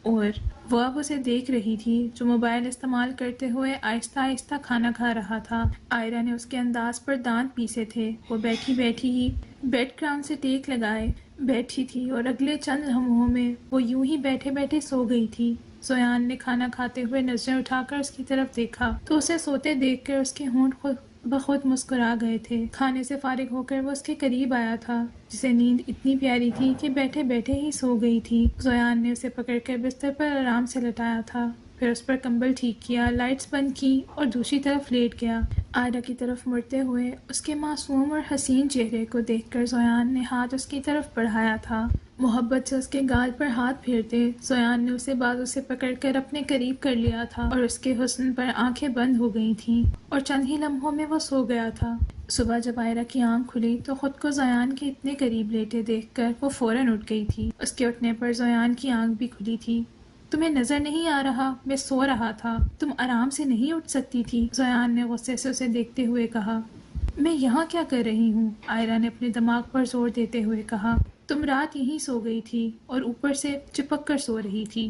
Speaker 1: اور وہ اب اسے دیکھ رہی تھی جو موبائل استعمال کرتے ہوئے آہستہ آہستہ کھانا کھا رہا تھا۔ عائرہ نے اس کے انداز پر دانت پیسے تھے۔ وہ بیٹھی بیٹھی ہی بیڈ کران سے ٹیک لگائے بیٹھی تھی اور اگلے چند لمحوں میں وہ یوں ہی بیٹھے بیٹھے سو گئی تھی۔ زیان نے کھانا کھاتے ہوئے نظریں اٹھا کر اس کی طرف دیکھا تو اسے سوتے دیکھ کر اس کے ہونٹ خود بخود مسکرا گئے تھے۔ کھانے سے فارغ ہو کر وہ اس کے قریب آیا تھا، جسے نیند اتنی پیاری تھی کہ بیٹھے بیٹھے ہی سو گئی تھی۔ زیان نے اسے پکڑ کر بستر پر آرام سے لٹایا تھا، پھر اس پر کمبل ٹھیک کیا، لائٹس بند کی اور دوسری طرف لیٹ گیا۔ عائرہ کی طرف مڑتے ہوئے اس کے معصوم اور حسین چہرے کو دیکھ کر زیان نے ہاتھ اس کی طرف بڑھایا تھا۔ محبت سے اس کے گال پر ہاتھ پھیرتے زیان نے اسے بازو سے پکڑ کر اپنے قریب کر لیا تھا اور اس کے حسن پر آنکھیں بند ہو گئی تھیں اور چند ہی لمحوں میں وہ سو گیا تھا۔ صبح جب عائرہ کی آنکھ کھلی تو خود کو زیان کے اتنے قریب لیٹے دیکھ کر وہ فوراً اٹھ گئی تھی۔ اس کے اٹھنے پر زیان کی آنکھ بھی کھلی تھی۔ تمہیں نظر نہیں آ رہا میں سو رہا تھا؟ تم آرام سے نہیں اٹھ سکتی تھی؟ زیان نے غصے سے اسے دیکھتے ہوئے کہا۔ میں یہاں کیا کر رہی ہوں؟ عائرہ نے اپنے دماغ پر زور دیتے ہوئے کہا۔ تم رات یہیں سو گئی تھی اور اوپر سے چپک کر سو رہی تھی۔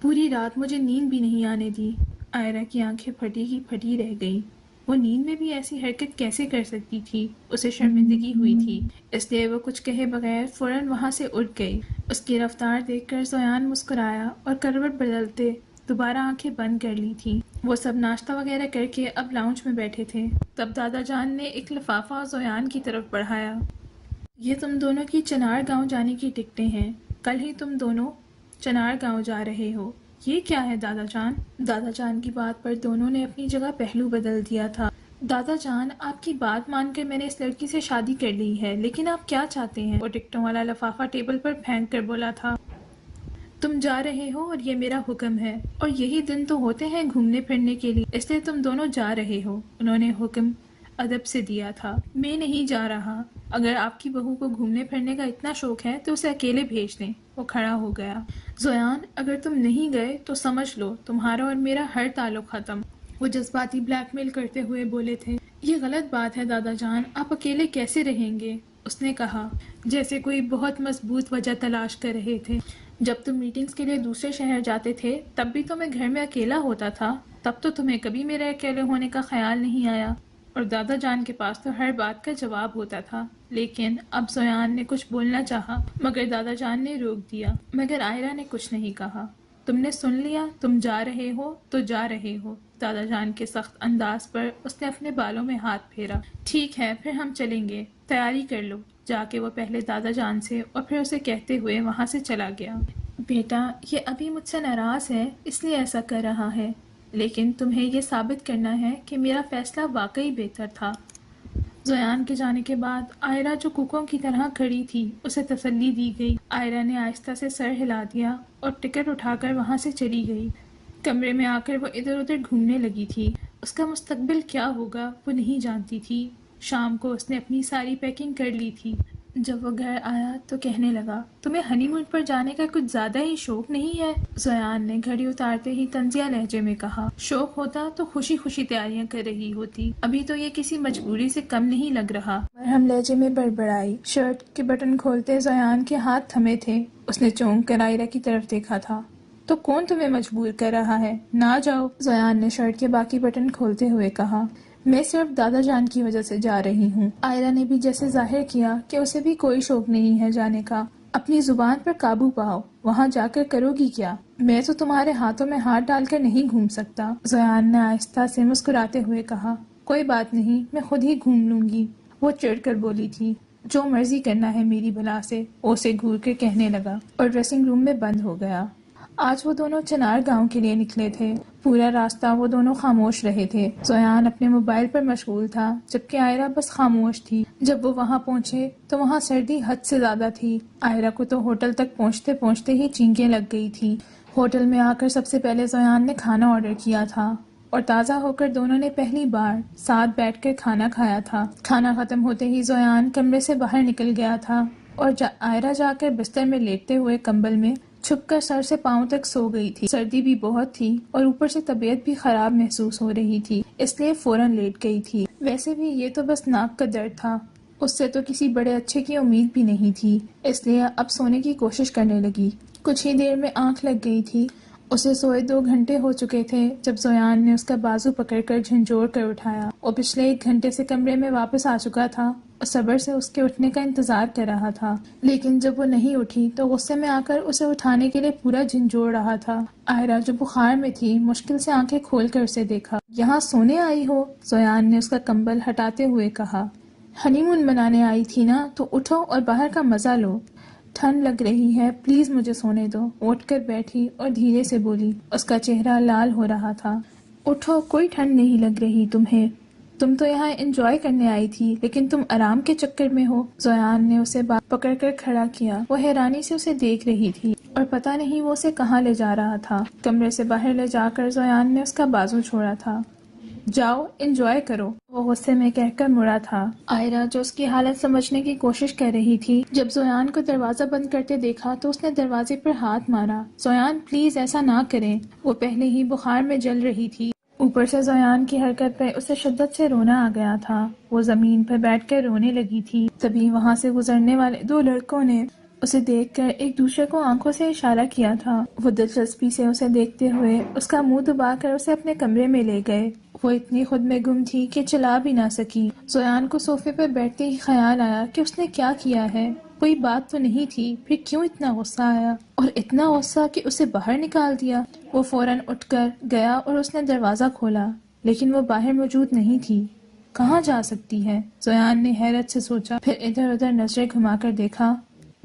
Speaker 1: پوری رات مجھے نیند بھی نہیں آنے دی۔ عائرہ کی آنکھیں پھٹی کی پھٹی رہ گئی۔ وہ نیند میں بھی ایسی حرکت کیسے کر سکتی تھی؟ اسے شرمندگی ہوئی تھی، اس لیے وہ کچھ کہے بغیر فوراً وہاں سے اٹھ گئی۔ اس کی رفتار دیکھ کر زیان مسکرایا اور کروٹ بدلتے دوبارہ آنکھیں بند کر لی تھی۔ وہ سب ناشتہ وغیرہ کر کے اب لاؤنج میں بیٹھے تھے، تب دادا جان نے ایک لفافہ زیان کی طرف بڑھایا۔ یہ تم دونوں کی چنار گاؤں جانے کی ٹکٹیں ہیں، کل ہی تم دونوں چنار گاؤں جا رہے ہو۔ یہ کیا ہے دادا جان؟ دادا جان کی بات پر دونوں نے اپنی جگہ پہلو بدل دیا تھا۔ دادا جان، آپ کی بات مان کر میں نے اس لڑکی سے شادی کر لی ہے، لیکن آپ کیا چاہتے ہیں؟ وہ ٹکٹوں والا لفافہ ٹیبل پر پھینک کر بولا تھا۔ تم جا رہے ہو اور یہ میرا حکم ہے، اور یہی دن تو ہوتے ہیں گھومنے پھرنے کے لیے، اس لیے تم دونوں جا رہے ہو۔ انہوں نے حکم ادب سے دیا تھا۔ میں نہیں جا رہا۔ اگر آپ کی بہو کو گھومنے پھرنے کا اتنا شوق ہے تو اسے اکیلے بھیج دیں۔ وہ کھڑا ہو گیا۔ زیان، اگر تم نہیں گئے تو سمجھ لو تمہارا اور میرا ہر تعلق ختم۔ وہ جذباتی بلیک میل کرتے ہوئے بولے تھے۔ یہ غلط بات ہے دادا جان، آپ اکیلے کیسے رہیں گے؟ اس نے کہا، جیسے کوئی بہت مضبوط وجہ تلاش کر رہے تھے۔ جب تم میٹنگز کے لیے دوسرے شہر جاتے تھے تب بھی تو میں گھر میں اکیلا ہوتا تھا، تب تو تمہیں کبھی میرے اکیلے ہونے کا خیال نہیں آیا، اور دادا جان کے پاس تو ہر بات کا جواب ہوتا تھا۔ لیکن اب زیان نے کچھ بولنا چاہا مگر دادا جان نے روک دیا۔ مگر عائرہ نے کچھ نہیں کہا۔ تم نے سن لیا، تم جا رہے ہو تو جا رہے ہو، دادا جان کے سخت انداز پر اس نے اپنے بالوں میں ہاتھ پھیرا۔ ٹھیک ہے پھر ہم چلیں گے، تیاری کر لو۔ جا کے وہ پہلے دادا جان سے اور پھر اسے کہتے ہوئے وہاں سے چلا گیا۔ بیٹا یہ ابھی مجھ سے ناراض ہے اس لیے ایسا کر رہا ہے، لیکن تمہیں یہ ثابت کرنا ہے کہ میرا فیصلہ واقعی بہتر تھا۔ زیان کے جانے کے بعد آئرہ جو ککوں کی طرح کھڑی تھی اسے تسلی دی گئی۔ آئرہ نے آہستہ سے سر ہلا دیا اور ٹکٹ اٹھا کر وہاں سے چلی گئی۔ کمرے میں آ کر وہ ادھر ادھر گھومنے لگی تھی۔ اس کا مستقبل کیا ہوگا وہ نہیں جانتی تھی۔ شام کو اس نے اپنی ساری پیکنگ کر لی تھی۔ جب وہ گھر آیا تو کہنے لگا، تمہیں ہنی مون پر جانے کا کچھ زیادہ ہی شوق نہیں ہے؟ زیان نے گھڑی اتارتے ہی طنزیہ لہجے میں کہا، شوق ہوتا تو خوشی خوشی تیاریاں کر رہی ہوتی، ابھی تو یہ کسی مجبوری سے کم نہیں لگ رہا۔ مرہم لہجے میں بڑبڑائی۔ شرٹ کے بٹن کھولتے زیان کے ہاتھ تھمے تھے۔ اس نے چونک کر آئرہ کی طرف دیکھا تھا۔ تو کون تمہیں مجبور کر رہا ہے؟ نہ جاؤ۔ زیان نے شرٹ کے باقی بٹن کھولتے ہوئے کہا، میں صرف دادا جان کی وجہ سے جا رہی ہوں۔ آئرہ نے بھی جیسے ظاہر کیا کہ اسے بھی کوئی شوق نہیں ہے جانے کا۔ اپنی زبان پر قابو پاؤ، وہاں جا کر کرو گی کیا؟ میں تو تمہارے ہاتھوں میں ہاتھ ڈال کر نہیں گھوم سکتا۔ زیان نے آہستہ سے مسکراتے ہوئے کہا، کوئی بات نہیں، میں خود ہی گھوم لوں گی۔ وہ چڑھ کر بولی تھی، جو مرضی کرنا ہے میری بلا سے، اسے گھور کر کہنے لگا اور ڈریسنگ روم میں بند ہو گیا۔ آج وہ دونوں چنار گاؤں کے لیے نکلے تھے۔ پورا راستہ وہ دونوں خاموش رہے تھے۔ زیان اپنے موبائل پر مشغول تھا جبکہ آئرہ بس خاموش تھی۔ جب وہ وہاں پہنچے تو وہاں سردی حد سے زیادہ تھی۔ آئرہ کو تو ہوٹل تک پہنچتے پہنچتے ہی چینکیں لگ گئی تھی۔ ہوٹل میں آ کر سب سے پہلے زیان نے کھانا آرڈر کیا تھا اور تازہ ہو کر دونوں نے پہلی بار ساتھ بیٹھ کر کھانا کھایا تھا۔ کھانا ختم ہوتے ہی زیان کمرے سے باہر نکل گیا تھا اور آئرہ جا کر بستر میں لیٹتے ہوئے کمبل میں چھپ کر سر سے پاؤں تک سو گئی تھی۔ سردی بھی بہت تھی اور اوپر سے طبیعت بھی خراب محسوس ہو رہی تھی، اس لیے فوراً لیٹ گئی تھی۔ ویسے بھی یہ تو بس ناک کا درد تھا، اس سے تو کسی بڑے اچھے کی امید بھی نہیں تھی، اس لیے اب سونے کی کوشش کرنے لگی۔ کچھ ہی دیر میں آنکھ لگ گئی تھی۔ اسے سوئے 2 گھنٹے ہو چکے تھے جب زیان نے اس کا بازو پکڑ کر جھنجھوڑ کر اٹھایا۔ وہ پچھلے 1 گھنٹے سے کمرے میں واپس آ چکا تھا اور صبر سے اس کے اٹھنے کا انتظار کر رہا تھا، لیکن جب وہ نہیں اٹھی تو غصے میں آ کر اسے اٹھانے کے لیے پورا جھنجھوڑ رہا تھا۔ آئرہ جو بخار میں تھی مشکل سے آنکھیں کھول کر اسے دیکھا۔ یہاں سونے آئی ہو؟ زیان نے اس کا کمبل ہٹاتے ہوئے کہا۔ ہنی مون منانے آئی تھی نا، تو اٹھو اور باہر کا مزہ لو۔ ٹھنڈ لگ رہی ہے، پلیز مجھے سونے دو۔ اٹھ کر بیٹھی اور دھیرے سے بولی۔ اس کا چہرہ لال ہو رہا تھا۔ اٹھو، کوئی ٹھنڈ نہیں لگ رہی تمہیں، تم تو یہاں انجوائے کرنے آئی تھی، لیکن تم آرام کے چکر میں ہو۔ زیان نے اسے بات پکڑ کر کھڑا کیا۔ وہ حیرانی سے اسے دیکھ رہی تھی اور پتہ نہیں وہ اسے کہاں لے جا رہا تھا۔ کمرے سے باہر لے جا کر زیان نے اس کا بازو چھوڑا تھا۔ جاؤ انجوائے کرو، وہ غصے میں کہہ کر مڑا تھا۔ آئرہ جو اس کی حالت سمجھنے کی کوشش کر رہی تھی، جب زیان کو دروازہ بند کرتے دیکھا تو اس نے دروازے پر ہاتھ مارا۔ زیان پلیز ایسا نہ کریں، وہ پہلے ہی بخار میں جل رہی تھی۔ اوپر سے زیان کی حرکت پہ اسے شدت سے رونا آ گیا تھا۔ وہ زمین پر بیٹھ کر رونے لگی تھی۔ تبھی وہاں سے گزرنے والے 2 لڑکوں نے اسے دیکھ کر ایک دوسرے کو آنکھوں سے اشارہ کیا تھا۔ وہ دلچسپی سے اسے دیکھتے ہوئے اس کا منہ دبا کر اسے اپنے کمرے میں لے گئے۔ وہ اتنی خود میں گم تھی کہ چلا بھی نہ سکی۔ زیان کو صوفے پر بیٹھتے ہی خیال آیا کہ اس نے کیا کیا ہے، کوئی بات تو نہیں تھی، پھر کیوں اتنا غصہ آیا، اور اتنا غصہ کہ اسے باہر نکال دیا۔ وہ فوراً اٹھ کر گیا اور اس نے دروازہ کھولا، لیکن وہ باہر موجود نہیں تھی۔ کہاں جا سکتی ہے؟ زیان نے حیرت سے سوچا، پھر ادھر ادھر نظریں گھما کر دیکھا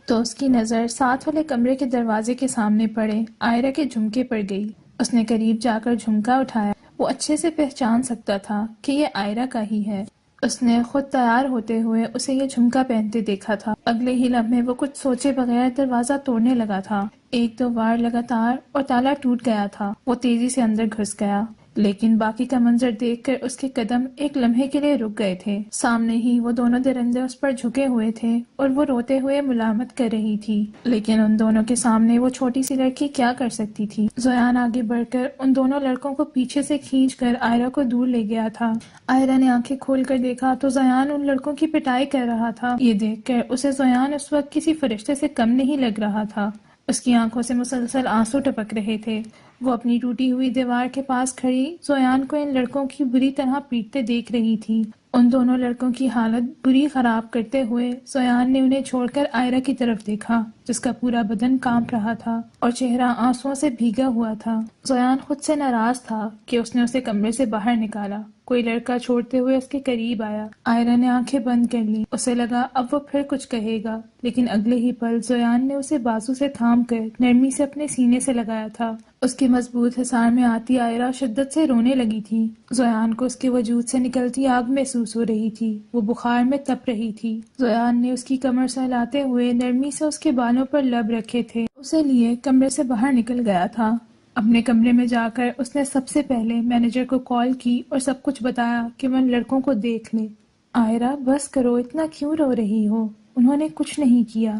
Speaker 1: تو اس کی نظر ساتھ والے کمرے کے دروازے کے سامنے پڑے آئرہ کے جھمکے پر گئی۔ اس نے قریب جا کر جھمکا اٹھایا۔ وہ اچھے سے پہچان سکتا تھا کہ یہ آئرہ کا ہی ہے۔ اس نے خود تیار ہوتے ہوئے اسے یہ جھمکا پہنتے دیکھا تھا۔ اگلے ہی لمحے وہ کچھ سوچے بغیر دروازہ توڑنے لگا تھا۔ 1-2 بار لگاتار اور تالا ٹوٹ گیا تھا۔ وہ تیزی سے اندر گھس گیا، لیکن باقی کا منظر دیکھ کر اس کے قدم ایک لمحے کے لیے رک گئے تھے۔ سامنے ہی وہ دونوں درندے اس پر جھکے ہوئے تھے اور وہ روتے ہوئے ملامت کر رہی تھی، لیکن ان دونوں کے سامنے وہ چھوٹی سی لڑکی کیا کر سکتی تھی؟ زیان آگے بڑھ کر ان دونوں لڑکوں کو پیچھے سے کھینچ کر آئرہ کو دور لے گیا تھا۔ آئرہ نے آنکھیں کھول کر دیکھا تو زیان ان لڑکوں کی پٹائی کر رہا تھا۔ یہ دیکھ کر اسے زیان اس وقت کسی فرشتے سے کم نہیں لگ رہا تھا۔ اس کی آنکھوں سے مسلسل آنسو ٹپک رہے تھے۔ وہ اپنی ٹوٹی ہوئی دیوار کے پاس کھڑی زیان کو ان لڑکوں کی بری طرح پیٹتے دیکھ رہی تھی ان دونوں لڑکوں کی حالت بری خراب کرتے ہوئے زیان نے انہیں چھوڑ کر آئرہ کی طرف دیکھا، جس کا پورا بدن کانپ رہا تھا اور چہرہ آنسوؤں سے بھیگا ہوا تھا۔ زیان خود سے ناراض تھا کہ اس نے اسے کمرے سے باہر نکالا۔ کوئی لڑکا چھوڑتے ہوئے اس کے قریب آیا۔ آئرہ نے آنکھیں بند کر لیں۔ اسے لگا اب وہ پھر کچھ کہے گا، لیکن اگلے ہی پل زیان نے اسے بازو سے تھام کر نرمی سے اپنے سینے سے لگایا تھا۔ اس کے مضبوط حصار میں آتی آئرہ شدت سے رونے لگی تھی۔ زیان کو اس کے وجود سے نکلتی آگ محسوس ہو رہی تھی، وہ بخار میں تپ رہی تھی۔ زیان نے اس کی کمر سہلاتے ہوئے نرمی سے اس کے بالوں پر لب رکھے تھے، اسے لیے کمرے سے باہر نکل گیا تھا۔ اپنے کمرے میں جا کر اس نے سب سے پہلے مینیجر کو کال کی اور سب کچھ بتایا کہ وہ ان لڑکوں کو دیکھ لے۔ آئرہ بس کرو، اتنا کیوں رو رہی ہو؟ انہوں نے کچھ نہیں کیا۔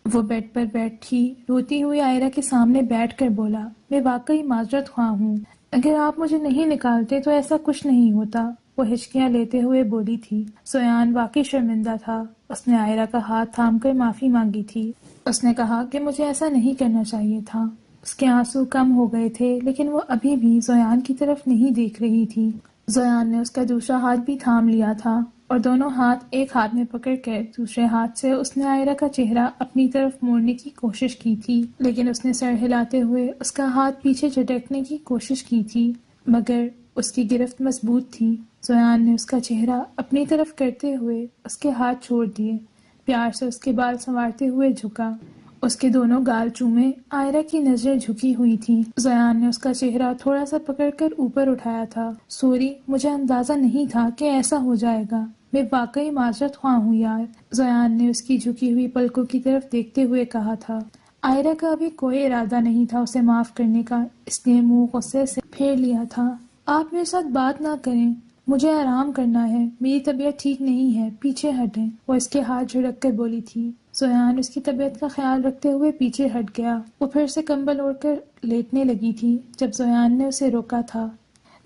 Speaker 1: وہ بیڈ پر بیٹھی روتی ہوئی آئرہ کے سامنے بیٹھ کر بولا، میں واقعی معذرت خواہ ہوں، اگر آپ مجھے نہیں نکالتے تو ایسا کچھ نہیں ہوتا۔ وہ ہچکیاں لیتے ہوئے بولی تھی۔ زیان واقعی شرمندہ تھا۔ اس نے آئرہ کا ہاتھ تھام کر معافی مانگی تھی۔ اس نے کہا کہ مجھے ایسا نہیں کرنا چاہیے تھا۔ اس کے آنسو کم ہو گئے تھے، لیکن وہ ابھی بھی زیان کی طرف نہیں دیکھ رہی تھی۔ زیان نے اس کا دوسرا ہاتھ بھی تھام لیا تھا اور دونوں ہاتھ ایک ہاتھ میں پکڑ کر دوسرے ہاتھ سے اس نے آئرہ کا چہرہ اپنی طرف موڑنے کی کوشش کی تھی، لیکن اس نے سر ہلاتے ہوئے اس کا ہاتھ پیچھے جھٹکنے کی کوشش کی تھی، مگر اس کی گرفت مضبوط تھی۔ زیان نے اس کا چہرہ اپنی طرف کرتے ہوئے اس کے ہاتھ چھوڑ دیے، پیار سے اس کے بال سنوارتے ہوئے جھکا، اس کے دونوں گال چومے۔ آئرہ کی نظریں جھکی ہوئی تھیں۔ زیان نے اس کا چہرہ تھوڑا سا پکڑ کر اوپر اٹھایا تھا۔ سوری، مجھے اندازہ نہیں تھا کہ ایسا ہو جائے گا، میں واقعی معذرت خواہ ہوں یار، زیان نے اس کی جھکی ہوئی پلکوں کی طرف دیکھتے ہوئے کہا تھا۔ آئرہ کا ابھی کوئی ارادہ نہیں تھا اسے معاف کرنے کا، اس نے منہ غصے سے پھیر لیا تھا۔ آپ میرے ساتھ بات نہ کریں، مجھے آرام کرنا ہے، میری طبیعت ٹھیک نہیں ہے، پیچھے ہٹیں، وہ اس کے ہاتھ جھڑک کر بولی تھی۔ زیان اس کی طبیعت کا خیال رکھتے ہوئے پیچھے ہٹ گیا۔ وہ پھر سے کمبل اوڑھ کر لیٹنے لگی تھی جب زیان نے اسے روکا تھا۔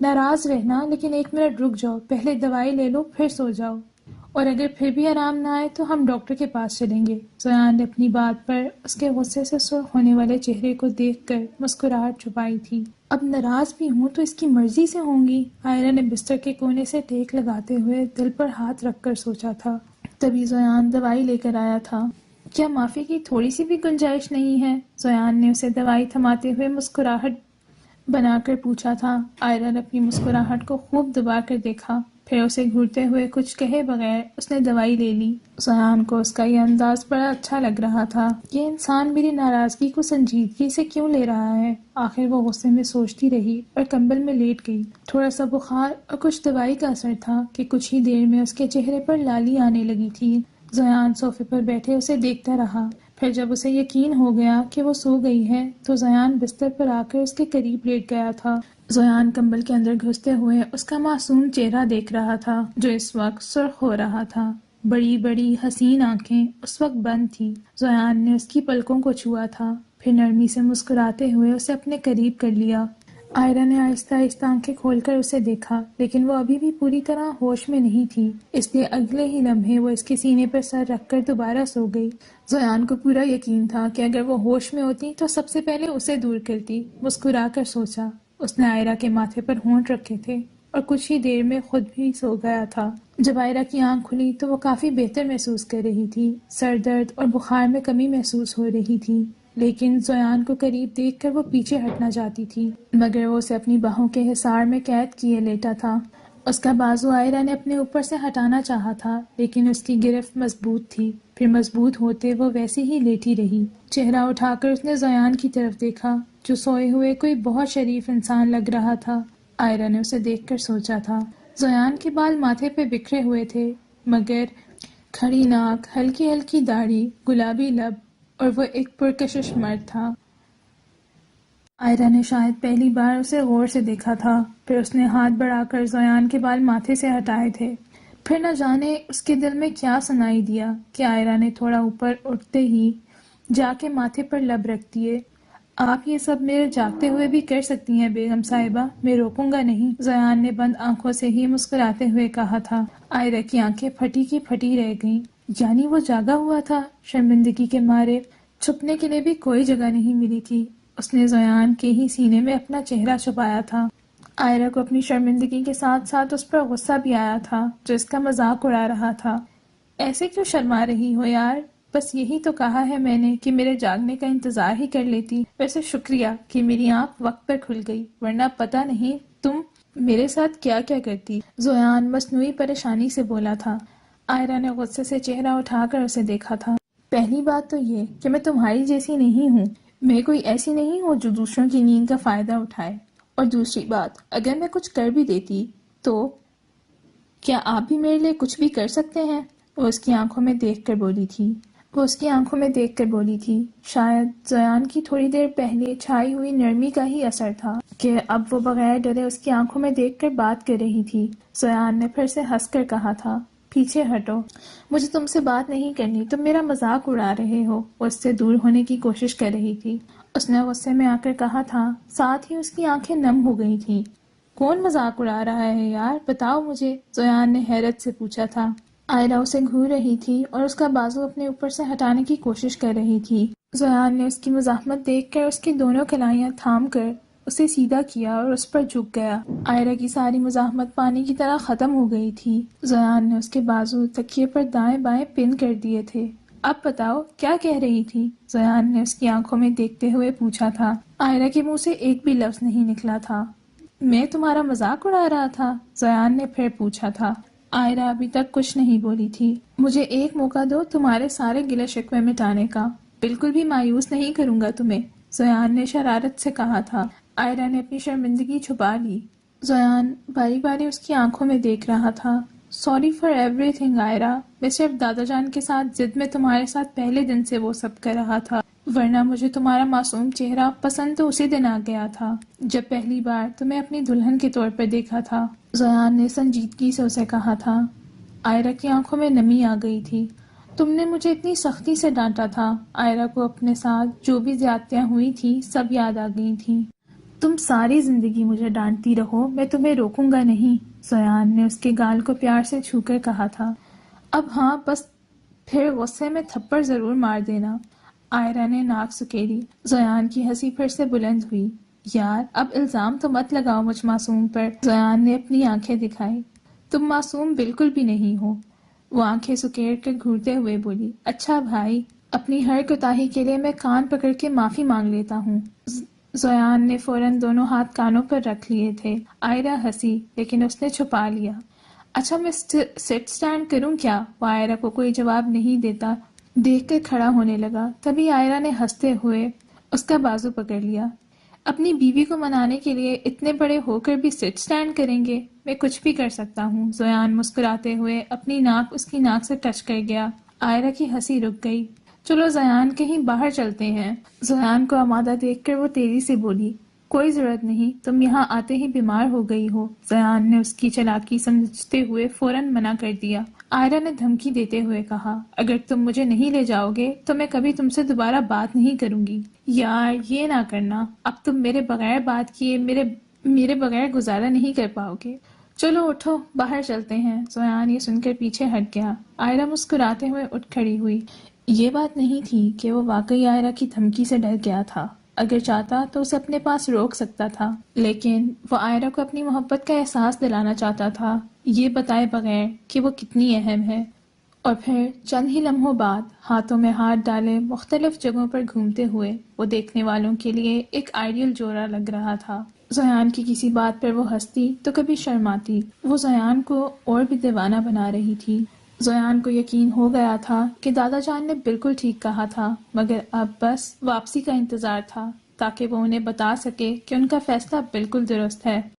Speaker 1: ناراض رہنا، لیکن 1 منٹ رک جاؤ، پہلے دوائی لے لو پھر سو جاؤ، اور اگر پھر بھی آرام نہ آئے تو ہم ڈاکٹر کے پاس چلیں گے۔ زیان نے اپنی بات پر اس کے غصے سے سرخ ہونے والے چہرے کو دیکھ کر مسکراہٹ چھپائی تھی۔ اب ناراض بھی ہوں تو اس کی مرضی سے ہوں گی، آئرہ نے بستر کے کونے سے ٹیک لگاتے ہوئے دل پر ہاتھ رکھ کر سوچا تھا۔ تبھی زیان دوائی لے کر آیا تھا۔ کیا معافی کی تھوڑی سی بھی گنجائش نہیں ہے؟ زیان نے اسے دوائی تھماتے ہوئے مسکراہٹ بنا کر پوچھا تھا۔ آئرہ نے اپنی مسکراہٹ کو خوب دبا کر دیکھا، پھر اسے گھورتے ہوئے کچھ کہے بغیر اس نے دوائی لے لی۔ زیان کو اس کا یہ انداز بڑا اچھا لگ رہا تھا۔ یہ انسان میری ناراضگی کو سنجیدگی سے کیوں لے رہا ہے؟ آخر وہ غصے میں سوچتی رہی اور کمبل میں لیٹ گئی۔ تھوڑا سا بخار اور کچھ دوائی کا اثر تھا کہ کچھ ہی دیر میں اس کے چہرے پر لالی آنے لگی تھی۔ زیان صوفے پر بیٹھے اسے دیکھتا رہا، پھر جب اسے یقین ہو گیا کہ وہ سو گئی ہے تو زیان بستر پر آ کر اس کے قریب لیٹ گیا تھا۔ زیان کمبل کے اندر گھستے ہوئے اس کا معصوم چہرہ دیکھ رہا تھا جو اس وقت سرخ ہو رہا تھا۔ بڑی بڑی حسین آنکھیں اس وقت بند تھی۔ زیان نے اس کی پلکوں کو چھوا تھا، پھر نرمی سے مسکراتے ہوئے اسے اپنے قریب کر لیا۔ آئرہ نے آہستہ آہستہ آنکھیں کھول کر اسے دیکھا، لیکن وہ ابھی بھی پوری طرح ہوش میں نہیں تھی، اس لیے اگلے ہی لمحے وہ اس کے سینے پر سر رکھ کر دوبارہ سو گئی۔ زیان کو پورا یقین تھا کہ اگر وہ ہوش میں ہوتی تو سب سے پہلے اسے دور کرتی۔ مسکرا کر سوچا، اس نے آئرہ کے ماتھے پر ہونٹ رکھے تھے اور کچھ ہی دیر میں خود بھی سو گیا تھا۔ جب آئرہ کی آنکھ کھلی تو وہ کافی بہتر محسوس کر رہی تھی، سر درد اور بخار میں کمی محسوس ہو رہی تھی، لیکن زیان کو قریب دیکھ کر وہ پیچھے ہٹنا چاہتی تھی، مگر وہ اسے اپنی باہوں کے حصار میں قید کیے لیٹا تھا۔ اس کا بازو آئرہ نے اپنے اوپر سے ہٹانا چاہا تھا، لیکن اس کی گرفت مضبوط تھی، پھر مضبوط ہوتے وہ ویسی ہی لیٹی رہی۔ چہرہ اٹھا کر اس نے زیان کی طرف دیکھا جو سوئے ہوئے کوئی بہت شریف انسان لگ رہا تھا۔ آئرہ نے اسے دیکھ کر سوچا تھا۔ زیان کے بال ماتھے پہ بکھرے ہوئے تھے، مگر کھڑی ناک، ہلکی ہلکی داڑھی، گلابی لب، اور وہ ایک پرکشش مرد تھا۔ آئرہ نے شاید پہلی بار اسے غور سے دیکھا تھا، پھر اس نے ہاتھ بڑھا کر زیان کے بال ماتھے سے ہٹائے تھے۔ پھر نہ جانے اس کے دل میں کیا سنائی دیا کہ آئرہ نے تھوڑا اوپر اٹھتے ہی جا کے ماتھے پر لب رکھ دیے۔ آپ یہ سب میرے جاگتے ہوئے بھی کر سکتی ہیں بیگم صاحبہ، میں روکوں گا نہیں، زیان نے بند آنکھوں سے ہی مسکراتے ہوئے کہا تھا۔ آئرہ کی آنکھیں پھٹی کی پھٹی رہ گئیں، یعنی وہ جاگا ہوا تھا؟ شرمندگی کے مارے چھپنے کے لیے بھی کوئی جگہ نہیں ملی تھی۔ اس نے زیان کے ہی سینے میں اپنا چہرہ چھپایا تھا۔ آئرہ کو اپنی شرمندگی کے ساتھ ساتھ اس پر غصہ بھی آیا تھا جو اس کا مذاق اڑا رہا تھا۔ ایسے کیوں شرما رہی ہو یار؟ بس یہی تو کہا ہے میں نے کہ میرے جاگنے کا انتظار ہی کر لیتی۔ ویسے شکریہ کہ میری آنکھ وقت پر کھل گئی، ورنہ پتہ نہیں تم میرے ساتھ کیا کیا کرتی۔ زویان مصنوعی پریشانی سے بولا تھا۔ آئرہ نے غصے سے چہرہ اٹھا کر اسے دیکھا تھا۔ پہلی بات تو یہ کہ میں تمہاری جیسی نہیں ہوں، میں کوئی ایسی نہیں ہوں جو دوسروں کی نیند کا فائدہ اٹھائے، اور دوسری بات اگر میں کچھ کر بھی دیتی تو کیا آپ بھی میرے لیے کچھ بھی کر سکتے ہیں؟ وہ اس کی آنکھوں میں دیکھ کر بولی تھی۔ شاید زیان کی تھوڑی دیر پہلے چھائی ہوئی نرمی کا ہی اثر تھا کہ اب وہ بغیر ڈرے اس کی آنکھوں میں دیکھ کر بات کر رہی تھی۔ زیان نے پھر سے ہنس کر کہا تھا، پیچھے ہٹو، مجھے تم سے بات نہیں کرنی، تم میرا مذاق اڑا رہے ہو۔ وہ اس سے دور ہونے کی کوشش کر رہی تھی۔ اس نے غصے میں آ کر کہا تھا، ساتھ ہی اس کی آنکھیں نم ہو گئی تھیں۔ کون مذاق اڑا رہا ہے یار، بتاؤ مجھے، زیان نے حیرت سے پوچھا تھا۔ آئرہ اسے گھور رہی تھی اور اس کا بازو اپنے اوپر سے ہٹانے کی کوشش کر رہی تھی۔ زیان نے اس کی مزاحمت دیکھ کر اس کی دونوں کلائیاں تھام کر اسے سیدھا کیا اور اس پر جھک گیا۔ آئرہ کی ساری مزاحمت پانی کی طرح ختم ہو گئی تھی۔ زیان نے اس کے بازو تکیے پر دائیں بائیں پن کر دیے تھے۔ اب بتاؤ کیا کہہ رہی تھی؟ زیان نے اس کی آنکھوں میں دیکھتے ہوئے پوچھا تھا۔ آئرہ کے منہ سے ایک بھی لفظ نہیں نکلا تھا۔ میں تمہارا مذاق اڑا رہا تھا؟ زیان نے پھر پوچھا تھا۔ آئرہ ابھی تک کچھ نہیں بولی تھی۔ مجھے ایک موقع دو تمہارے سارے گلے شکوے مٹانے کا، بالکل بھی مایوس نہیں کروں گا تمہیں، زیان نے شرارت سے کہا تھا۔ آئرہ نے اپنی شرمندگی چھپا لی۔ زیان باری باری اس کی آنکھوں میں دیکھ رہا تھا۔ سوری فار ایوری تھنگ آئرہ، میں صرف دادا جان کے ساتھ ضد میں تمہارے ساتھ پہلے دن سے وہ سب کر رہا تھا، ورنہ مجھے تمہارا معصوم چہرہ پسند تو اسی دن آ گیا تھا جب پہلی بار تمہیں اپنی دلہن کے طور پر دیکھا تھا۔ زیان نے سنجیدگی سے اسے کہا تھا۔ آئرہ کی آنکھوں میں نمی آ گئی تھی۔ تم نے مجھے اتنی سختی سے ڈانٹا تھا۔ آئرہ کو اپنے ساتھ جو بھی زیادتیاں ہوئی تھی سب یاد آ گئی تھیں۔ تم ساری زندگی مجھے ڈانٹتی رہو، میں تمہیں روکوں گا نہیں، زیان نے اس کے گال کو پیار سے چھو کر کہا تھا۔ اب ہاں بس پھر غصے میں تھپڑ ضرور مار دینا۔ آئرہ نے ناک سکیڑی۔ زیان کی ہنسی پھر سے بلند ہوئی۔ یار اب الزام تو مت لگاؤ مجھ معصوم پر، زیان نے اپنی آنکھیں دکھائی۔ تم معصوم بالکل بھی نہیں ہو، وہ آنکھیں سکیڑ کر گھورتے ہوئے بولی۔ اچھا بھائی، اپنی ہر کوتاہی کے لیے میں کان پکڑ کے معافی مانگ لیتا ہوں۔ زیان نے فوراً دونوں ہاتھ کانوں پر رکھ لیے تھے۔ آئرہ ہنسی، لیکن اس نے چھپا لیا۔ اچھا میں سٹ سٹینڈ کروں کیا؟ وہ آئرہ کو کوئی جواب نہیں دیتا دیکھ کر کھڑا ہونے لگا۔ تبھی آئرہ نے ہنستے ہوئے اس کا بازو پکڑ لیا۔ اپنی بیوی کو منانے کے لیے اتنے بڑے ہو کر بھی سٹ سٹینڈ کریں گے؟ میں کچھ بھی کر سکتا ہوں۔ زیان مسکراتے ہوئے اپنی ناک اس کی ناک سے ٹچ کر گیا۔ آئرہ کی ہنسی رک گئی۔ چلو زیان کہیں باہر چلتے ہیں۔ زیان کو آمادہ دیکھ کر وہ تیزی سے بولی، کوئی ضرورت نہیں، تم یہاں آتے ہی بیمار ہو گئی ہو۔ زیان نے اس کی چالاکی سمجھتے ہوئے فوراً منع کر دیا۔ آئرہ نے دھمکی دیتے ہوئے کہا، اگر تم مجھے نہیں لے جاؤ گے تو میں کبھی تم سے دوبارہ بات نہیں کروں گی۔ یار یہ نہ کرنا، اب تم میرے بغیر بات کیے میرے بغیر گزارا نہیں کر پاؤ گے۔ چلو اٹھو باہر چلتے ہیں۔ زیان یہ سن کر پیچھے ہٹ گیا۔ آئرہ مسکراتے ہوئے اٹھ کھڑی ہوئی۔ یہ بات نہیں تھی کہ وہ واقعی آئرہ کی دھمکی سے ڈر گیا تھا، اگر چاہتا تو اسے اپنے پاس روک سکتا تھا، لیکن وہ آئرہ کو اپنی محبت کا احساس دلانا چاہتا تھا، یہ بتائے بغیر کہ وہ کتنی اہم ہے۔ اور پھر چند ہی لمحوں بعد ہاتھوں میں ہاتھ ڈالے مختلف جگہوں پر گھومتے ہوئے وہ دیکھنے والوں کے لیے ایک آئیڈیل جوڑا لگ رہا تھا۔ زیان کی کسی بات پر وہ ہنستی تو کبھی شرماتی، وہ زیان کو اور بھی دیوانہ بنا رہی تھی۔ زیان کو یقین ہو گیا تھا کہ دادا جان نے بالکل ٹھیک کہا تھا، مگر اب بس واپسی کا انتظار تھا تاکہ وہ انہیں بتا سکے کہ ان کا فیصلہ بالکل درست ہے۔